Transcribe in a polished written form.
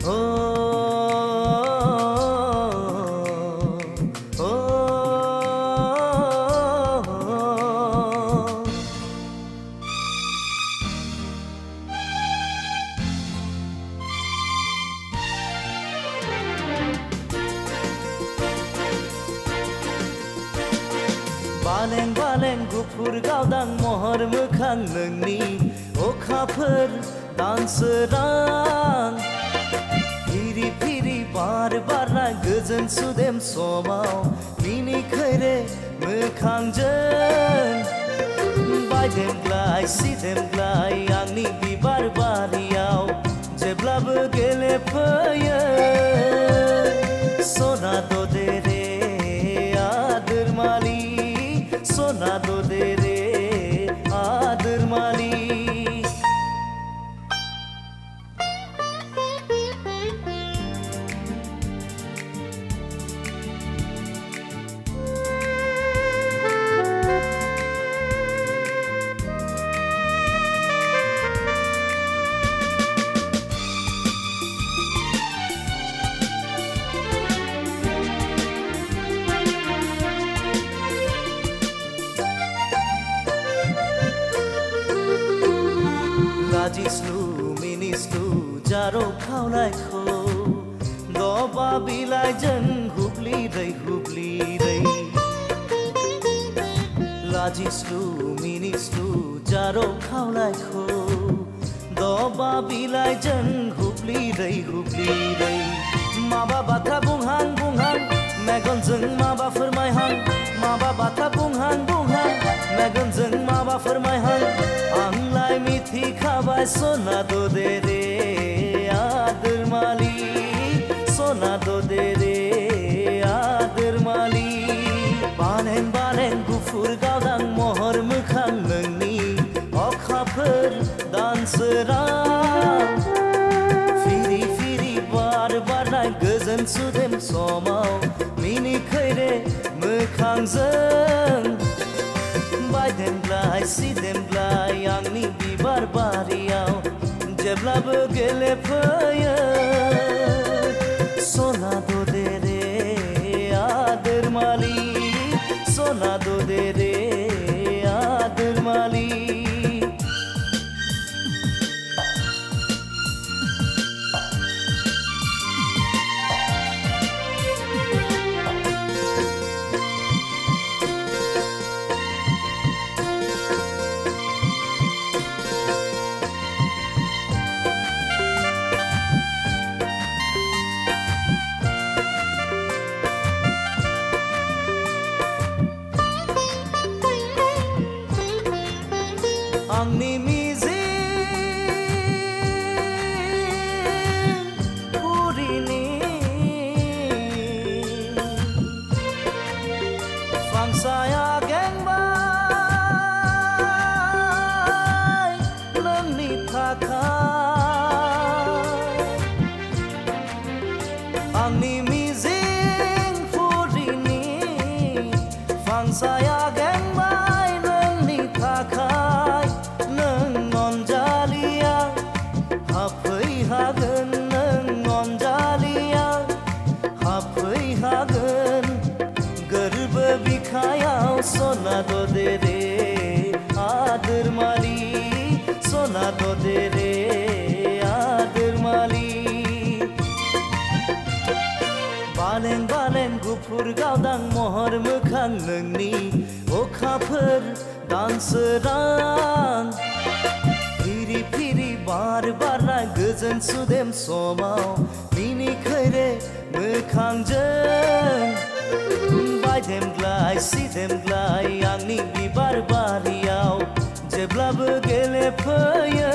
ओ ओ बालें बालें गुफुर गावदां महर मोखां नोंनि अखाफोर दानसोरां फिरि फिरि बार बारनाय गोजोन सुदेम समाव मिनिखैरे मोखांजों बायदेमग्लाय सिदेमग्लाय आंनि बिबार बारियाव जेब्लाबो गेलेफैयो सना दे रे आदोरमालि सना दे रे आदोरमालि लाजिस्लु मिनिस्लु जारो खावनायखौ दबा बिलाइजों हुब्लिरै हुब्लिरै लाजिस्लु मिनिस्लु जारो खावनायखौ दबा बिलाइजों हुब्लिरै हुब्लिरै माबा बाथ्रा बुंहां बुंहां मेगनजों माबा फोरमायहां माबा बाथ्रा बुंहां बुंहां मेगनजों माबा फोरमायहां आंलाय मिथिखाबाय सना दे रे आदोरमालि सना दे रे आदोरमालि बालें बालें गुफुर गावदां महर मोखां नोंनि अखाफोर दानसोरां फिरि फिरि बार बारनाय गोजोन सुदेम समाव मिनिखैरे मोखांजों बायदेमग्लाय सिदेमग्लाय आंनि बिबार बारियाव जेब्लाबो गेलेफैयो सना दे रे आदोरमालि सना दे रे आदोरमालि आंनि मिजिं पुरिनि फांसाया गेंबाय नोंनि थाखाय आंनि मिजिं पुरिनि फांसाया गेंबाय नोंनि थाखाय हाफैहागोन नों अनजालिया हाफैहागोन गोरबो बिखायाव सना दे रे आदोरमालि सना दे रे आदोरमालि बालें बालें गुफुर गावदां महर मोखां नोंनि अखाफोर दानसोरां फिरि फिरि बार बारनाय गोजोन सुदेम समाव मिनिखैरे मोखांजों बायदेमग्लाय सिदेमग्लाय आंनि बिबार बारियाव जेब्लाबो गेलेफैयो